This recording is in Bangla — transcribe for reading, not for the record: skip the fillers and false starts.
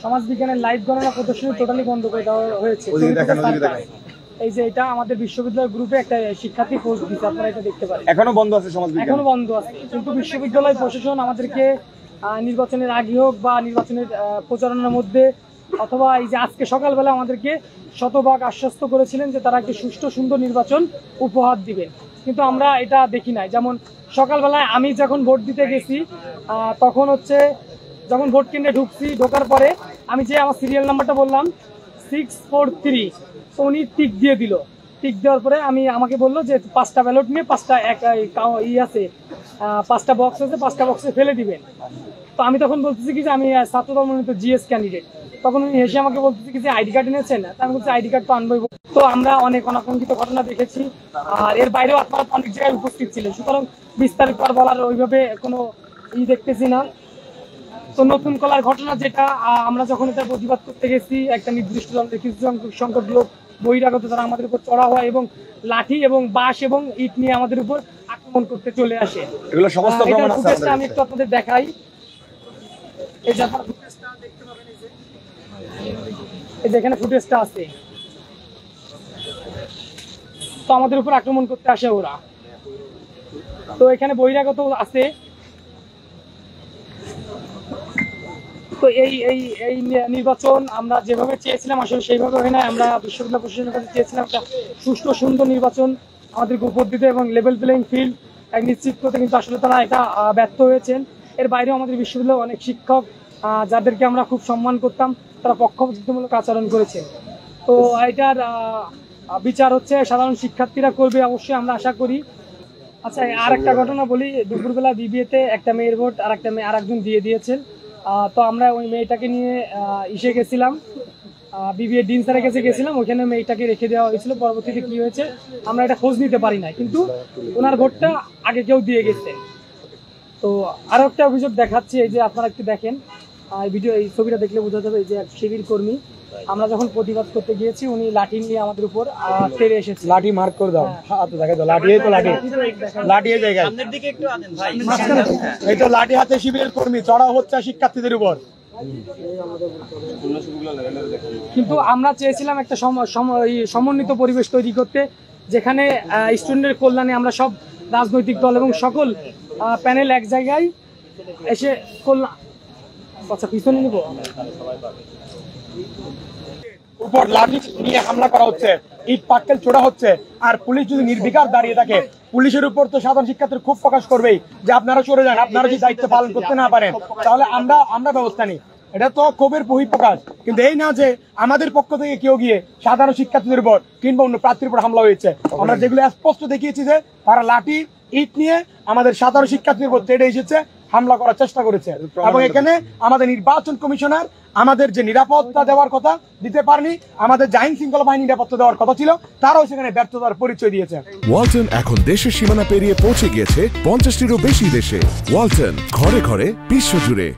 সমাজ বিজ্ঞানের লাইভ গণনা প্রদর্শনী টোটালি বন্ধ করে দেওয়া হয়েছে। এই যে এটা আমাদের বিশ্ববিদ্যালয় গ্রুপে একটা শিক্ষার্থী পোস্ট দিচ্ছে, আপনারা এটা দেখতে পারেন। এখনো বন্ধ আছে সমাজ বিজ্ঞান, এখনো বন্ধ আছে, কিন্তু বিশ্ববিদ্যালয় প্রশাসন আমাদেরকে নির্বাচনের আগে হোক বা নির্বাচনের প্রচারণার মধ্যে অথবা এই যে আজকে সকালবেলা আমাদেরকে শতভাগ আশ্বস্ত করেছিলেন যে তারা একটি সুষ্ঠু সুন্দর নির্বাচন উপহার দিবেন, কিন্তু আমরা এটা দেখি নাই। যেমন সকালবেলায় আমি যখন ভোট দিতে গেছি তখন হচ্ছে যখন ভোট কেন্দ্রে ঢোকার পরে আমি যে আমার সিরিয়াল নাম্বারটা বললাম 643, তো উনি টিক দিয়ে দিল। টিক দেওয়ার পরে আমাকে বললো যে 5টা ব্যালট নিয়ে 5টা আছে, 5টা বক্স আছে, 5টা বক্সে ফেলে দিবেন। তো আমি তখন বলতেছি কি যে আমি ছাত্রদল মনোনীত জিএস ক্যান্ডিডেট। তখন উনি হেসে আমাকে বলতেছি কি যে আইডি কার্ড এনেছেন, আমি বলছি আইডি কার্ড তো আনবই। তো আমরা অনেক অনাকাঙ্ক্ষিত ঘটনা দেখেছি, আর এর বাইরেও আপনারা অনেক জায়গায় উপস্থিত ছিলেন, সুতরাং বিস্তারিত আর বলার ওইভাবে কোনো দেখতেছি না। তো নতুন কলার ঘটনা যেটা, আমরা যখন এটা প্রতিবাদ করতে গেছি একটা নির্দিষ্ট কিছু সংখ্যক লোক বহিরাগত তারা আমাদের উপর চড়া হয় এবং লাঠি এবং বাঁশ এবং ইট নিয়ে আমাদের উপর আক্রমণ করতে চলে আসে। এগুলো সমস্ত প্রমাণ আছে, আমি একটু আপনাদের দেখাই। এই যে আপনারা ফুটেজটা দেখতে পাবেন, এই যে এখানে ফুটেজটা আছে। তো আমাদের উপর আক্রমণ করতে আসে ওরা, তো এখানে বহিরাগত আছে। তো এই নির্বাচন আমরা যেভাবে চেয়েছিলাম আসলে সেইভাবে হয় না। আমরা বিশ্ববিদ্যালয় প্রশাসনের কাছে চেয়েছিলাম একটা সুষ্ঠু সুন্দর নির্বাচন আমাদেরকে উপর দিতে এবং লেভেল প্লেইং ফিল্ড নিশ্চিত করতে, কিন্তু আসলে তারা এটা ব্যর্থ হয়েছেন। এর বাইরেও আমাদের বিশ্ববিদ্যালয়ে অনেক শিক্ষক যাদেরকে আমরা খুব সম্মান করতাম তারা পক্ষপাতিত্বমূলক আচরণ করেছে। তো এটার বিচার হচ্ছে সাধারণ শিক্ষার্থীরা করবে অবশ্যই, আমরা আশা করি। আচ্ছা, আর একটা ঘটনা বলি। দুপুরবেলা বিবিএতে একটা মেয়ের ভোট আর একজন দিয়ে দিয়েছেন। তো আমরা ওই মেয়েটাকে নিয়ে ইসে গেছিলাম, বিবিএ ডিন স্যারের কাছে গেছিলাম, ওইখানে মেয়েটাকে রেখে দেওয়া হয়েছিল। পরবর্তীতে কি হয়েছে আমরা এটা খোঁজ নিতে পারি না, কিন্তু ওনার ভোটটা আগে কেউ দিয়ে গেছে। তো আরো একটা অভিযোগ দেখাচ্ছি, এই যে আপনারা একটু দেখেন এই ছবিটা দেখলে বোঝা যাবে। এই যে এক শিবির কর্মী, আমরা যখন প্রতিবাদ করতে গিয়েছি উনি লাঠি নিয়ে আমাদের উপর তেড়ে এসেছে। লাঠি মার্ক করে দাও, হাতে দেখা দাও, লাঠি এই তো লাঠি এই জায়গায় সামনের দিকে একটু আনেন ভাই, এই তো লাঠি হাতে শিবিরের কর্মী চড়া হচ্ছে শিক্ষার্থীদের উপর। কিন্তু আমরা চেয়েছিলাম একটা সমন্বিত পরিবেশ তৈরি করতে, যেখানে স্টুডেন্টের কল্যাণে আমরা সব রাজনৈতিক দল এবং সকল প্যানেল এক জায়গায় এসে কল্যাণ। আচ্ছা, পিছনে নিব। উপর লাঠি নিয়ে হামলা করা হচ্ছে, ইট পাটকেল ছোড়া হচ্ছে, আর পুলিশ যদি নির্বিকার দাঁড়িয়ে থাকে, পুলিশের উপর তো সাধারণ শিক্ষার্থীর খুব প্রকাশ করবেই যে আপনারা সরে যান, আপনারা যদি দায়িত্ব পালন করতে না পারেন তাহলে আমরা ব্যবস্থা নিই। এটা তো ক্ষোভের বহিঃপ্রকাশ, কিন্তু এই না যে আমাদের পক্ষ থেকে কেউ গিয়ে সাধারণ শিক্ষার্থীদের উপর কিংবা অন্য প্রার্থীর উপর হামলা হয়েছে। আমরা যেগুলো স্পষ্ট দেখিয়েছি যে তারা লাঠি ইট নিয়ে আমাদের সাধারণ শিক্ষার্থীদের উপর তেড়ে এসেছে, হামলা করার চেষ্টা করেছে, এবং এখানে আমাদের নির্বাচন কমিশনার আমাদের যে নিরাপত্তা দেওয়ার কথা দিতে পারেনি, আমাদের আইন শৃঙ্খলা বাহিনী নিরাপত্তা দেওয়ার কথা ছিল, তারাও সেখানে ব্যর্থতার পরিচয় দিয়েছে। ওয়ালটন এখন দেশের সীমানা পেরিয়ে পৌঁছে গিয়েছে 50টিরও বেশি দেশে। ওয়ালটন, ঘরে ঘরে বিশ্বজুড়ে।